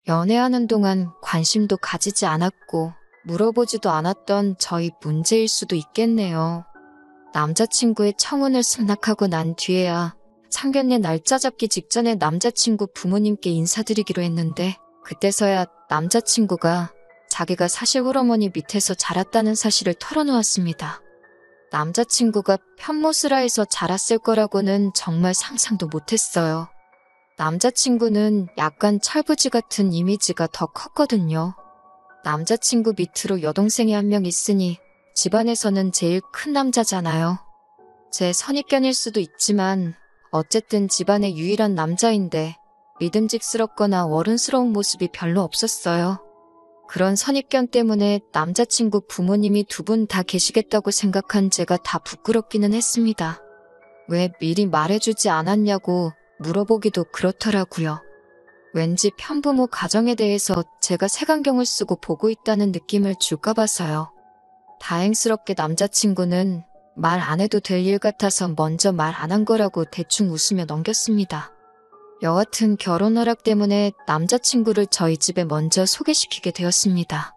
연애하는 동안 관심도 가지지 않았고 물어보지도 않았던 저희 문제일 수도 있겠네요. 남자친구의 청혼을 승낙하고 난 뒤에야 상견례 날짜 잡기 직전에 남자친구 부모님께 인사드리기로 했는데 그때서야 남자친구가 자기가 사실 홀어머니 밑에서 자랐다는 사실을 털어놓았습니다. 남자친구가 편모스라에서 자랐을 거라고는 정말 상상도 못했어요. 남자친구는 약간 철부지 같은 이미지가 더 컸거든요. 남자친구 밑으로 여동생이 한 명 있으니 집안에서는 제일 큰 남자잖아요. 제 선입견일 수도 있지만 어쨌든 집안의 유일한 남자인데 믿음직스럽거나 어른스러운 모습이 별로 없었어요. 그런 선입견 때문에 남자친구 부모님이 두 분 다 계시겠다고 생각한 제가 다 부끄럽기는 했습니다. 왜 미리 말해주지 않았냐고 물어보기도 그렇더라고요. 왠지 편부모 가정에 대해서 제가 색안경을 쓰고 보고 있다는 느낌을 줄까 봐서요. 다행스럽게 남자친구는 말 안 해도 될 일 같아서 먼저 말 안 한 거라고 대충 웃으며 넘겼습니다. 여하튼 결혼 허락 때문에 남자친구를 저희 집에 먼저 소개시키게 되었습니다.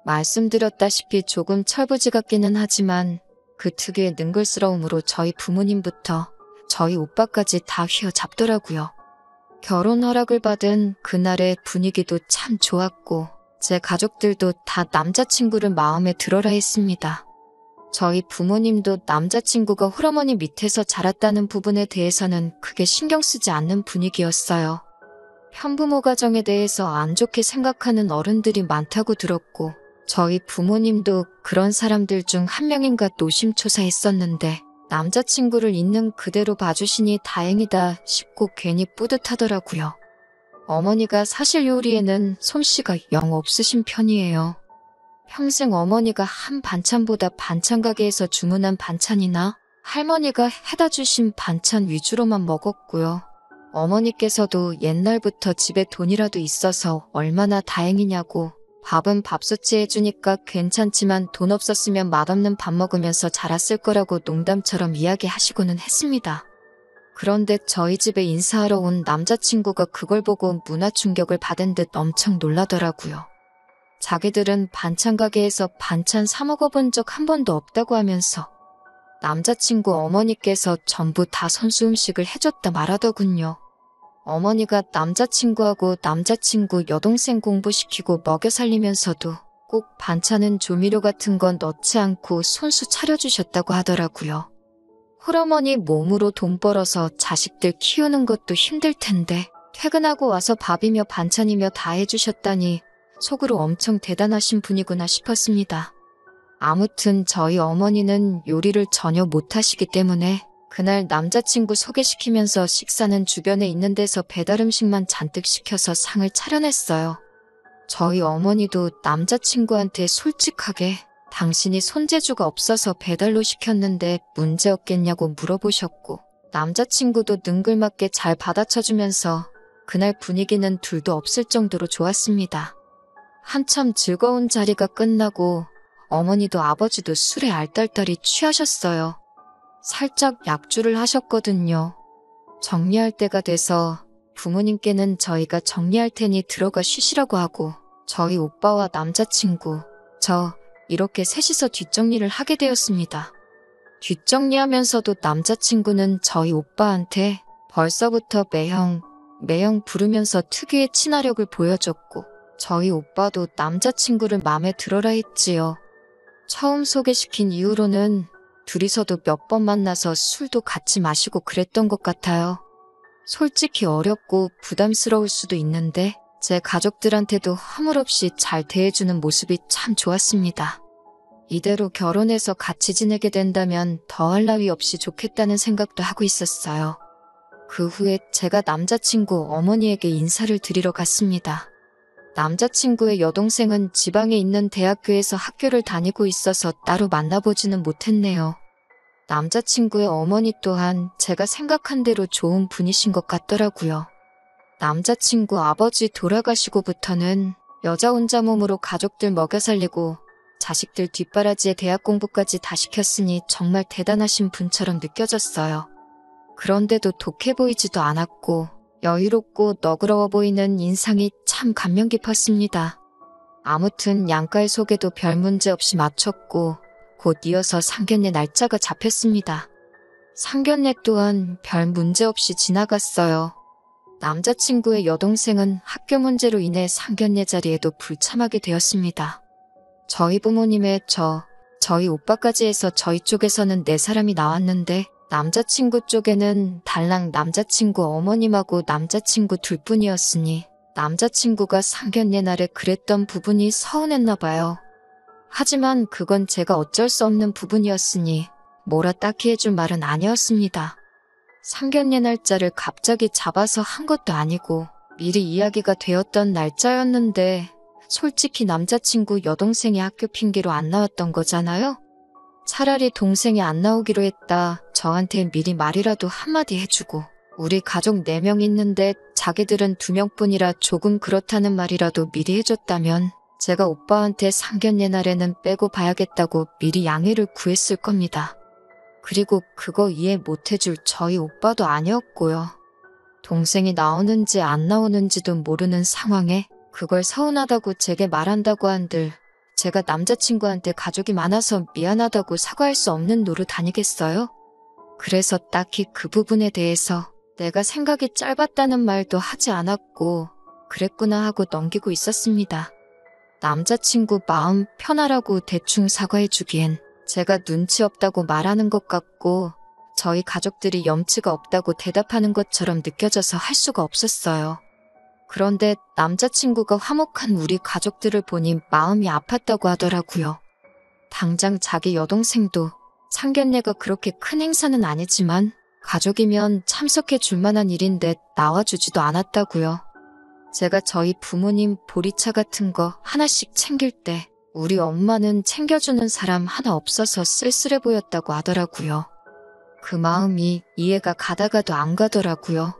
말씀드렸다시피 조금 철부지 같기는 하지만 그 특유의 능글스러움으로 저희 부모님부터 저희 오빠까지 다 휘어잡더라고요. 결혼 허락을 받은 그날의 분위기도 참 좋았고 제 가족들도 다 남자친구를 마음에 들어라 했습니다. 저희 부모님도 남자친구가 홀어머니 밑에서 자랐다는 부분에 대해서는 크게 신경 쓰지 않는 분위기였어요. 편부모 가정에 대해서 안 좋게 생각하는 어른들이 많다고 들었고 저희 부모님도 그런 사람들 중 한 명인가 노심초사했었는데 남자친구를 있는 그대로 봐주시니 다행이다 싶고 괜히 뿌듯하더라고요. 어머니가 사실 요리에는 솜씨가 영 없으신 편이에요. 평생 어머니가 한 반찬보다 반찬 가게에서 주문한 반찬이나 할머니가 해다 주신 반찬 위주로만 먹었고요. 어머니께서도 옛날부터 집에 돈이라도 있어서 얼마나 다행이냐고 밥은 밥솥이 해주니까 괜찮지만 돈 없었으면 맛없는 밥 먹으면서 자랐을 거라고 농담처럼 이야기하시고는 했습니다. 그런데 저희 집에 인사하러 온 남자친구가 그걸 보고 문화 충격을 받은 듯 엄청 놀라더라고요. 자기들은 반찬 가게에서 반찬 사 먹어본 적 한 번도 없다고 하면서 남자친구 어머니께서 전부 다 선수 음식을 해줬다 말하더군요. 어머니가 남자친구하고 남자친구 여동생 공부시키고 먹여 살리면서도 꼭 반찬은 조미료 같은 건 넣지 않고 손수 차려주셨다고 하더라고요. 홀어머니 몸으로 돈 벌어서 자식들 키우는 것도 힘들 텐데 퇴근하고 와서 밥이며 반찬이며 다 해주셨다니 속으로 엄청 대단하신 분이구나 싶었습니다. 아무튼 저희 어머니는 요리를 전혀 못하시기 때문에 그날 남자친구 소개시키면서 식사는 주변에 있는 데서 배달음식만 잔뜩 시켜서 상을 차려냈어요. 저희 어머니도 남자친구한테 솔직하게 당신이 손재주가 없어서 배달로 시켰는데 문제 없겠냐고 물어보셨고 남자친구도 능글맞게 잘 받아쳐주면서 그날 분위기는 둘도 없을 정도로 좋았습니다. 한참 즐거운 자리가 끝나고 어머니도 아버지도 술에 알딸딸이 취하셨어요. 살짝 약주를 하셨거든요. 정리할 때가 돼서 부모님께는 저희가 정리할 테니 들어가 쉬시라고 하고 저희 오빠와 남자친구, 저 이렇게 셋이서 뒷정리를 하게 되었습니다. 뒷정리하면서도 남자친구는 저희 오빠한테 벌써부터 매형 부르면서 특유의 친화력을 보여줬고 저희 오빠도 남자친구를 맘에 들어라 했지요. 처음 소개시킨 이후로는 둘이서도 몇 번 만나서 술도 같이 마시고 그랬던 것 같아요. 솔직히 어렵고 부담스러울 수도 있는데 제 가족들한테도 허물없이 잘 대해주는 모습이 참 좋았습니다. 이대로 결혼해서 같이 지내게 된다면 더할 나위 없이 좋겠다는 생각도 하고 있었어요. 그 후에 제가 남자친구 어머니에게 인사를 드리러 갔습니다. 남자친구의 여동생은 지방에 있는 대학교에서 학교를 다니고 있어서 따로 만나보지는 못했네요. 남자친구의 어머니 또한 제가 생각한 대로 좋은 분이신 것 같더라고요. 남자친구 아버지 돌아가시고부터는 여자 혼자 몸으로 가족들 먹여 살리고 자식들 뒷바라지에 대학 공부까지 다 시켰으니 정말 대단하신 분처럼 느껴졌어요. 그런데도 독해 보이지도 않았고 여유롭고 너그러워 보이는 인상이 참 감명 깊었습니다. 아무튼 양가의 소개도 별 문제 없이 마쳤고 곧 이어서 상견례 날짜가 잡혔습니다. 상견례 또한 별 문제 없이 지나갔어요. 남자친구의 여동생은 학교 문제로 인해 상견례 자리에도 불참하게 되었습니다. 저희 부모님의 저희 오빠까지 해서 저희 쪽에서는 4사람이 나왔는데 남자친구 쪽에는 달랑 남자친구 어머님하고 남자친구 둘뿐이었으니 남자친구가 상견례 날에 그랬던 부분이 서운했나 봐요. 하지만 그건 제가 어쩔 수 없는 부분이었으니 뭐라 딱히 해줄 말은 아니었습니다. 상견례 날짜를 갑자기 잡아서 한 것도 아니고 미리 이야기가 되었던 날짜였는데 솔직히 남자친구 여동생이 학교 핑계로 안 나왔던 거잖아요? 차라리 동생이 안 나오기로 했다. 저한테 미리 말이라도 한마디 해주고 우리 가족 4명 있는데 자기들은 2명뿐이라 조금 그렇다는 말이라도 미리 해줬다면 제가 오빠한테 상견례 날에는 빼고 봐야겠다고 미리 양해를 구했을 겁니다. 그리고 그거 이해 못해줄 저희 오빠도 아니었고요. 동생이 나오는지 안 나오는지도 모르는 상황에 그걸 서운하다고 제게 말한다고 한들 제가 남자친구한테 가족이 많아서 미안하다고 사과할 수 없는 노릇 아니겠어요? 그래서 딱히 그 부분에 대해서 내가 생각이 짧았다는 말도 하지 않았고 그랬구나 하고 넘기고 있었습니다. 남자친구 마음 편하라고 대충 사과해주기엔 제가 눈치 없다고 말하는 것 같고 저희 가족들이 염치가 없다고 대답하는 것처럼 느껴져서 할 수가 없었어요. 그런데 남자친구가 화목한 우리 가족들을 보니 마음이 아팠다고 하더라고요. 당장 자기 여동생도 상견례가 그렇게 큰 행사는 아니지만 가족이면 참석해 줄 만한 일인데 나와주지도 않았다고요. 제가 저희 부모님 보리차 같은 거 하나씩 챙길 때 우리 엄마는 챙겨주는 사람 하나 없어서 쓸쓸해 보였다고 하더라고요. 그 마음이 이해가 가다가도 안 가더라고요.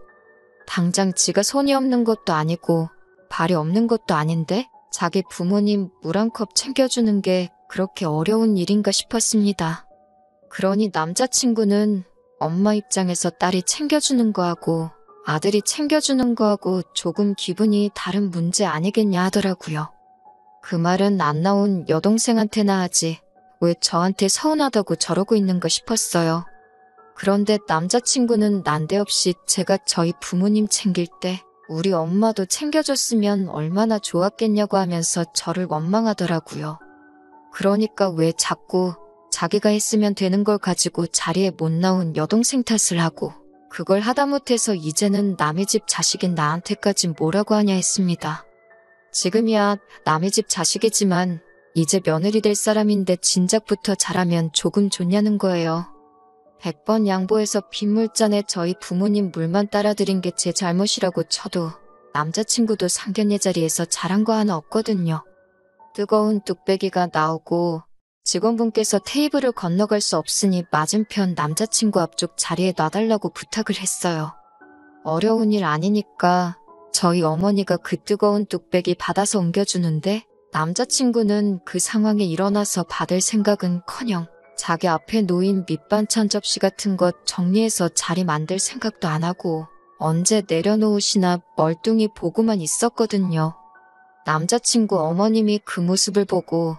당장 지가 손이 없는 것도 아니고 발이 없는 것도 아닌데 자기 부모님 물 한 컵 챙겨주는 게 그렇게 어려운 일인가 싶었습니다. 그러니 남자친구는 엄마 입장에서 딸이 챙겨주는 거하고 아들이 챙겨주는 거하고 조금 기분이 다른 문제 아니겠냐 하더라고요. 그 말은 안 나온 여동생한테나 하지 왜 저한테 서운하다고 저러고 있는가 싶었어요. 그런데 남자친구는 난데없이 제가 저희 부모님 챙길 때 우리 엄마도 챙겨줬으면 얼마나 좋았겠냐고 하면서 저를 원망하더라고요. 그러니까 왜 자꾸 자기가 했으면 되는 걸 가지고 자리에 못 나온 여동생 탓을 하고 그걸 하다못해서 이제는 남의 집 자식인 나한테까지 뭐라고 하냐 했습니다. 지금이야 남의 집 자식이지만 이제 며느리 될 사람인데 진작부터 잘하면 조금 좋냐는 거예요. 100번 양보해서 빗물잔에 저희 부모님 물만 따라드린 게 제 잘못이라고 쳐도 남자친구도 상견례 자리에서 잘한 거 하나 없거든요. 뜨거운 뚝배기가 나오고 직원분께서 테이블을 건너갈 수 없으니 맞은편 남자친구 앞쪽 자리에 놔달라고 부탁을 했어요. 어려운 일 아니니까 저희 어머니가 그 뜨거운 뚝배기 받아서 옮겨주는데 남자친구는 그 상황에 일어나서 받을 생각은커녕 자기 앞에 놓인 밑반찬 접시 같은 것 정리해서 자리 만들 생각도 안 하고 언제 내려놓으시나 멀뚱히 보고만 있었거든요. 남자친구 어머님이 그 모습을 보고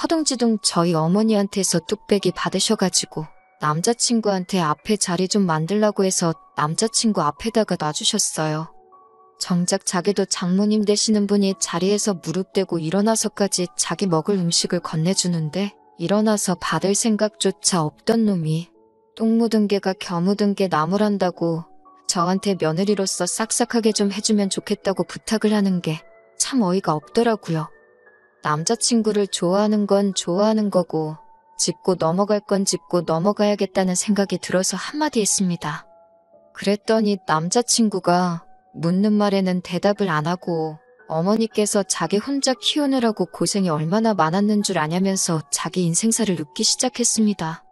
허둥지둥 저희 어머니한테서 뚝배기 받으셔가지고 남자친구한테 앞에 자리 좀 만들라고 해서 남자친구 앞에다가 놔주셨어요. 정작 자기도 장모님 되시는 분이 자리에서 무릎 대고 일어나서까지 자기 먹을 음식을 건네주는데 일어나서 받을 생각조차 없던 놈이 똥 묻은 개가 겨 묻은 개 나무란다고 저한테 며느리로서 싹싹하게 좀 해주면 좋겠다고 부탁을 하는 게 참 어이가 없더라고요. 남자친구를 좋아하는 건 좋아하는 거고 짚고 넘어갈 건 짚고 넘어가야겠다는 생각이 들어서 한마디 했습니다. 그랬더니 남자친구가 묻는 말에는 대답을 안 하고 어머니께서 자기 혼자 키우느라고 고생이 얼마나 많았는 줄 아냐면서 자기 인생사를 눕기 시작했습니다.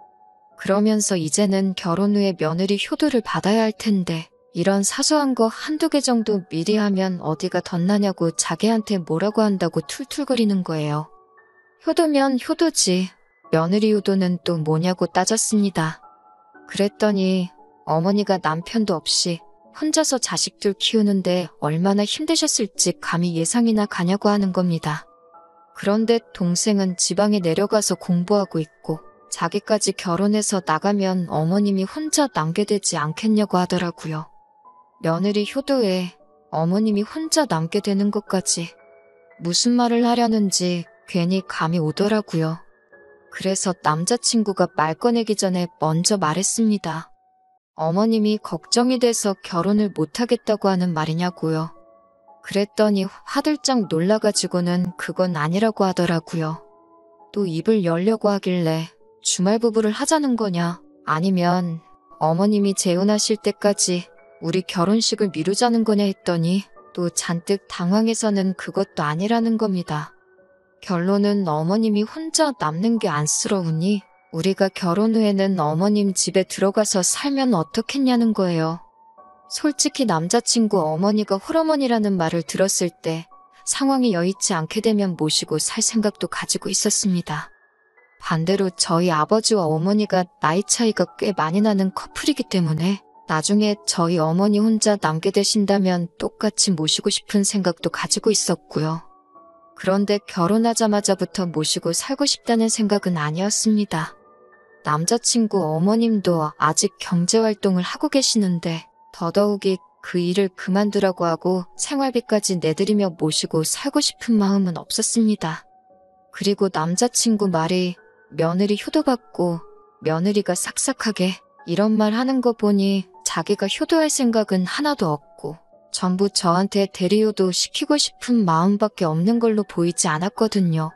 그러면서 이제는 결혼 후에 며느리 효도를 받아야 할 텐데 이런 사소한 거 한두 개 정도 미리 하면 어디가 덧나냐고 자기한테 뭐라고 한다고 툴툴거리는 거예요. 효도면 효도지 며느리 효도는 또 뭐냐고 따졌습니다. 그랬더니 어머니가 남편도 없이 혼자서 자식들 키우는데 얼마나 힘드셨을지 감히 예상이나 가냐고 하는 겁니다. 그런데 동생은 지방에 내려가서 공부하고 있고 자기까지 결혼해서 나가면 어머님이 혼자 남게 되지 않겠냐고 하더라고요. 며느리 효도에 어머님이 혼자 남게 되는 것까지 무슨 말을 하려는지 괜히 감이 오더라고요. 그래서 남자친구가 말 꺼내기 전에 먼저 말했습니다. 어머님이 걱정이 돼서 결혼을 못하겠다고 하는 말이냐고요. 그랬더니 화들짝 놀라가지고는 그건 아니라고 하더라고요. 또 입을 열려고 하길래 주말 부부를 하자는 거냐, 아니면 어머님이 재혼하실 때까지 우리 결혼식을 미루자는 거냐 했더니 또 잔뜩 당황해서는 그것도 아니라는 겁니다. 결론은 어머님이 혼자 남는 게 안쓰러우니 우리가 결혼 후에는 어머님 집에 들어가서 살면 어떻겠냐는 거예요. 솔직히 남자친구 어머니가 홀어머니라는 말을 들었을 때 상황이 여의치 않게 되면 모시고 살 생각도 가지고 있었습니다. 반대로 저희 아버지와 어머니가 나이 차이가 꽤 많이 나는 커플이기 때문에 나중에 저희 어머니 혼자 남게 되신다면 똑같이 모시고 싶은 생각도 가지고 있었고요. 그런데 결혼하자마자부터 모시고 살고 싶다는 생각은 아니었습니다. 남자친구 어머님도 아직 경제활동을 하고 계시는데 더더욱이 그 일을 그만두라고 하고 생활비까지 내드리며 모시고 살고 싶은 마음은 없었습니다. 그리고 남자친구 말이 며느리 효도받고 며느리가 싹싹하게 이런 말 하는 거 보니 자기가 효도할 생각은 하나도 없고 전부 저한테 대리효도 시키고 싶은 마음밖에 없는 걸로 보이지 않았거든요.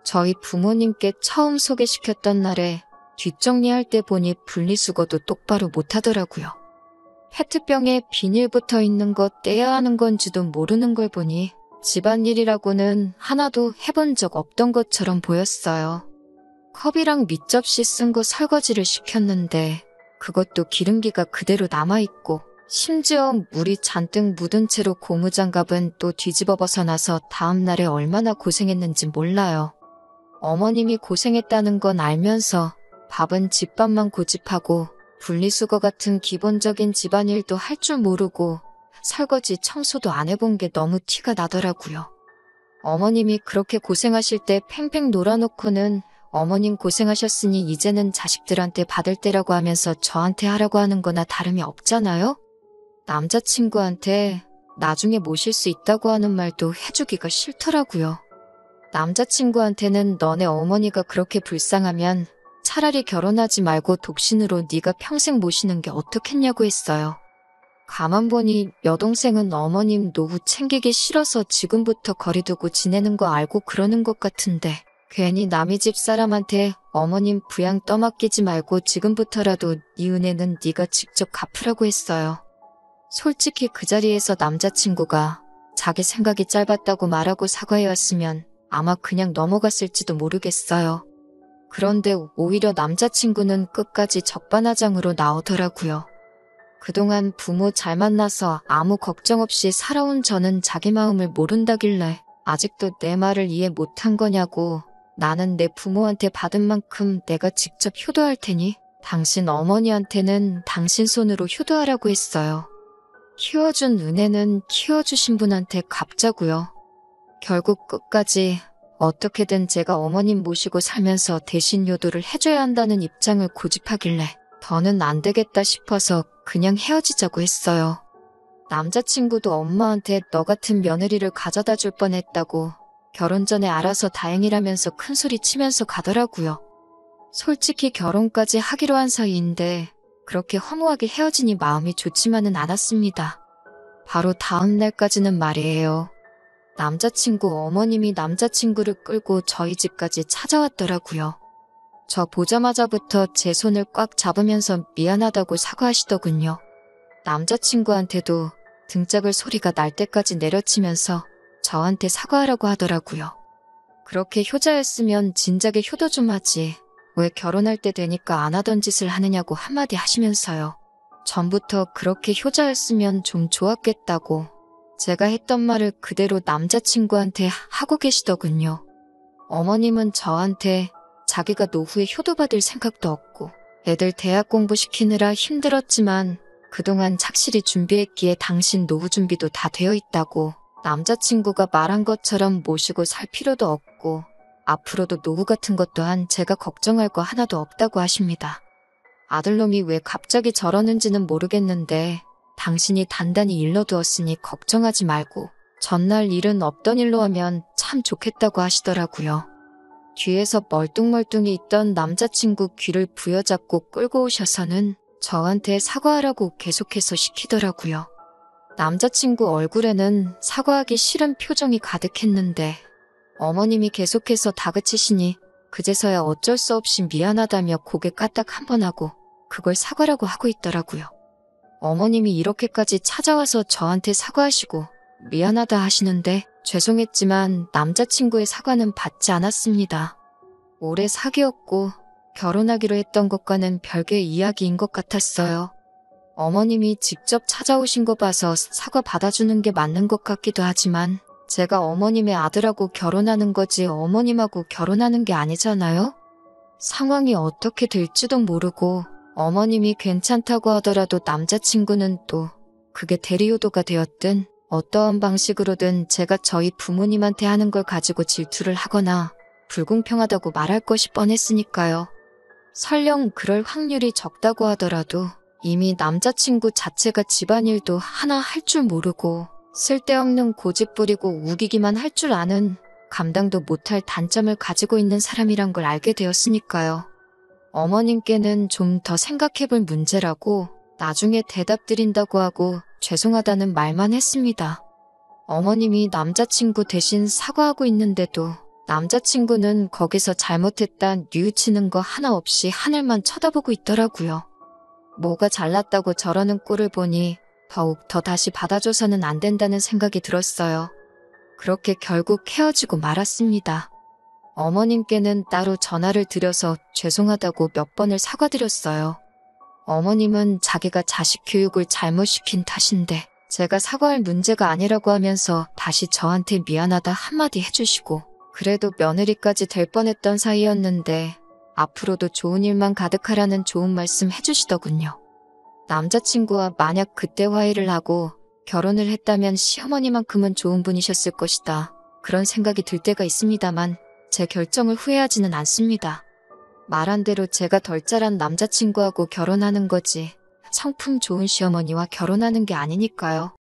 저희 부모님께 처음 소개시켰던 날에 뒷정리할 때 보니 분리수거도 똑바로 못하더라고요. 페트병에 비닐 붙어 있는 거 떼야 하는 건지도 모르는 걸 보니 집안일이라고는 하나도 해본 적 없던 것처럼 보였어요. 컵이랑 밑접시 쓴 거 설거지를 시켰는데 그것도 기름기가 그대로 남아있고 심지어 물이 잔뜩 묻은 채로 고무장갑은 또 뒤집어 벗어나서 다음날에 얼마나 고생했는지 몰라요. 어머님이 고생했다는 건 알면서 밥은 집밥만 고집하고 분리수거 같은 기본적인 집안일도 할 줄 모르고 설거지 청소도 안 해본 게 너무 티가 나더라고요. 어머님이 그렇게 고생하실 때 팽팽 놀아놓고는 어머님 고생하셨으니 이제는 자식들한테 받을 때라고 하면서 저한테 하라고 하는 거나 다름이 없잖아요? 남자친구한테 나중에 모실 수 있다고 하는 말도 해주기가 싫더라고요. 남자친구한테는 너네 어머니가 그렇게 불쌍하면 차라리 결혼하지 말고 독신으로 네가 평생 모시는 게 어떻겠냐고 했어요. 가만 보니 여동생은 어머님 노후 챙기기 싫어서 지금부터 거리두고 지내는 거 알고 그러는 것 같은데 괜히 남의 집 사람한테 어머님 부양 떠맡기지 말고 지금부터라도 네 은혜는 네가 직접 갚으라고 했어요. 솔직히 그 자리에서 남자친구가 자기 생각이 짧았다고 말하고 사과해왔으면 아마 그냥 넘어갔을지도 모르겠어요. 그런데 오히려 남자친구는 끝까지 적반하장으로 나오더라고요. 그동안 부모 잘 만나서 아무 걱정 없이 살아온 저는 자기 마음을 모른다길래 아직도 내 말을 이해 못한 거냐고, 나는 내 부모한테 받은 만큼 내가 직접 효도할 테니 당신 어머니한테는 당신 손으로 효도하라고 했어요. 키워준 은혜는 키워주신 분한테 갚자고요. 결국 끝까지 어떻게든 제가 어머님 모시고 살면서 대신 효도를 해줘야 한다는 입장을 고집하길래 더는 안 되겠다 싶어서 그냥 헤어지자고 했어요. 남자친구도 엄마한테 너 같은 며느리를 가져다 줄 뻔했다고 결혼 전에 알아서 다행이라면서 큰소리 치면서 가더라고요. 솔직히 결혼까지 하기로 한 사이인데 그렇게 허무하게 헤어지니 마음이 좋지만은 않았습니다. 바로 다음 날까지는 말이에요. 남자친구 어머님이 남자친구를 끌고 저희 집까지 찾아왔더라고요. 저 보자마자부터 제 손을 꽉 잡으면서 미안하다고 사과하시더군요. 남자친구한테도 등짝을 소리가 날 때까지 내려치면서 저한테 사과하라고 하더라고요. 그렇게 효자였으면 진작에 효도 좀 하지. 왜 결혼할 때 되니까 안 하던 짓을 하느냐고 한마디 하시면서요. 전부터 그렇게 효자였으면 좀 좋았겠다고 제가 했던 말을 그대로 남자친구한테 하고 계시더군요. 어머님은 저한테 자기가 노후에 효도받을 생각도 없고 애들 대학 공부시키느라 힘들었지만 그동안 착실히 준비했기에 당신 노후 준비도 다 되어 있다고 남자친구가 말한 것처럼 모시고 살 필요도 없고 앞으로도 노후 같은 것 또한 제가 걱정할 거 하나도 없다고 하십니다. 아들놈이 왜 갑자기 저러는지는 모르겠는데 당신이 단단히 일러두었으니 걱정하지 말고 전날 일은 없던 일로 하면 참 좋겠다고 하시더라고요. 뒤에서 멀뚱멀뚱히 있던 남자친구 귀를 부여잡고 끌고 오셔서는 저한테 사과하라고 계속해서 시키더라고요. 남자친구 얼굴에는 사과하기 싫은 표정이 가득했는데 어머님이 계속해서 다그치시니 그제서야 어쩔 수 없이 미안하다며 고개 까딱 한 번 하고 그걸 사과라고 하고 있더라고요. 어머님이 이렇게까지 찾아와서 저한테 사과하시고 미안하다 하시는데 죄송했지만 남자친구의 사과는 받지 않았습니다. 오래 사귀었고 결혼하기로 했던 것과는 별개의 이야기인 것 같았어요. 어머님이 직접 찾아오신 거 봐서 사과 받아주는 게 맞는 것 같기도 하지만 제가 어머님의 아들하고 결혼하는 거지 어머님하고 결혼하는 게 아니잖아요? 상황이 어떻게 될지도 모르고 어머님이 괜찮다고 하더라도 남자친구는 또 그게 대리효도가 되었든 어떠한 방식으로든 제가 저희 부모님한테 하는 걸 가지고 질투를 하거나 불공평하다고 말할 것이 뻔했으니까요. 설령 그럴 확률이 적다고 하더라도 이미 남자친구 자체가 집안일도 하나 할 줄 모르고 쓸데없는 고집 부리고 우기기만 할 줄 아는 감당도 못할 단점을 가지고 있는 사람이란 걸 알게 되었으니까요. 어머님께는 좀 더 생각해볼 문제라고 나중에 대답 드린다고 하고 죄송하다는 말만 했습니다. 어머님이 남자친구 대신 사과하고 있는데도 남자친구는 거기서 잘못했다 뉘우치는 거 하나 없이 하늘만 쳐다보고 있더라고요. 뭐가 잘났다고 저러는 꼴을 보니 더욱 더 다시 받아줘서는 안 된다는 생각이 들었어요. 그렇게 결국 헤어지고 말았습니다. 어머님께는 따로 전화를 드려서 죄송하다고 몇 번을 사과드렸어요. 어머님은 자기가 자식 교육을 잘못 시킨 탓인데 제가 사과할 문제가 아니라고 하면서 다시 저한테 미안하다 한마디 해주시고 그래도 며느리까지 될 뻔했던 사이였는데 앞으로도 좋은 일만 가득하라는 좋은 말씀 해주시더군요. 남자친구와 만약 그때 화해를 하고 결혼을 했다면 시어머니만큼은 좋은 분이셨을 것이다. 그런 생각이 들 때가 있습니다만 제 결정을 후회하지는 않습니다. 말한 대로 제가 덜 자란 남자친구하고 결혼하는 거지 성품 좋은 시어머니와 결혼하는 게 아니니까요.